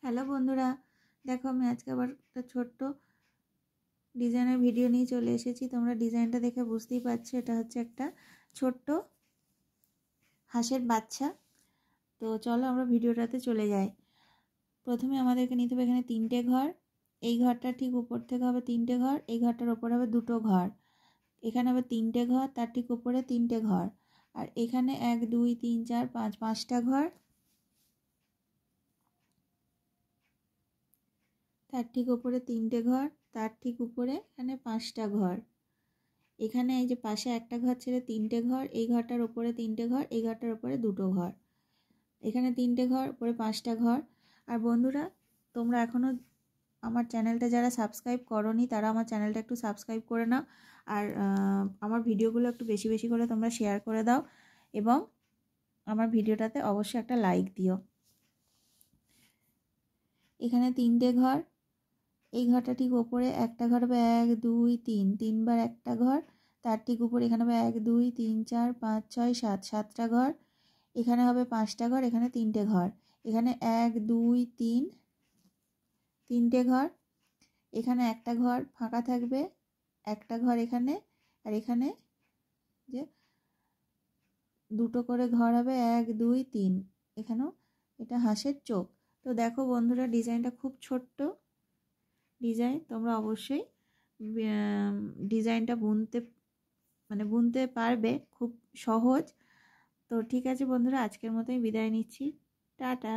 Hello বন্ধুরা, দেখো আমি আজকে আবার একটা ছোট্ট ডিজাইনের ভিডিও নিয়ে চলে এসেছি। তোমরা ডিজাইনটা দেখে বুঝতেই পারছো এটা হচ্ছে একটা ছোট্ট হাঁসের বাচ্চা। তো চলো আমরা ভিডিওটাতে চলে যাই। প্রথমে আমাদেরকে নিতে হবে এখানে 3টে ঘর। এই ঘরটা ঠিক উপর থেকে হবে 3টে ঘর, এই ঘরটার ওপর হবে 2টো ঘর, এখানে হবে 3টে ঘর, তার ঠিক উপরে 3টে ঘর, আর এখানে 1 2 3 4 5 5টা ঘর, তার ঠিক উপরে 3টে ঘর, তার ঠিক উপরে এখানে 5টা ঘর। এখানে এই যে পাশে একটা ঘর ছেড়ে 3টে ঘর, এই ঘরটার উপরে 3টে ঘর, এই ঘরটার উপরে 2টো ঘর, এখানে 3টে ঘর, উপরে 5টা ঘর। আর বন্ধুরা, তোমরা এখনও আমার চ্যানেলটা যারা সাবস্ক্রাইব করোনি তারা আমার চ্যানেলটা একটু সাবস্ক্রাইব করে নাও, আর আমার ভিডিওগুলো একটু বেশি বেশি করে তোমরা শেয়ার করে দাও, এবং আমার ভিডিওটাতে অবশ্যই একটা লাইক দিও। এখানে 3টে ঘর, এই ঘরটা ঠিক ওপরে একটা ঘর হবে 1 2 3, 3বার একটা ঘর, তার ঠিক উপরে এখানে হবে 1 2 3 4 5 6 7, 7টা ঘর, এখানে হবে 5টা ঘর, এখানে 3টে ঘর, এখানে 1 2 3, 3টে ঘর, এখানে একটা ঘর ফাঁকা থাকবে, একটা ঘর এখানে, আর এখানে যে 2টো করে ঘর হবে 1 2 3, এখানেও এটা হাঁসের চোখ। তো দেখো বন্ধুরা, ডিজাইনটা খুব ছোট্ট ডিজাইন, তোমরা অবশ্যই ডিজাইনটা বুনতে পারবে, খুব সহজ। তো ঠিক আছে বন্ধুরা, আজকের মতোই বিদায় নিচ্ছি, টাটা।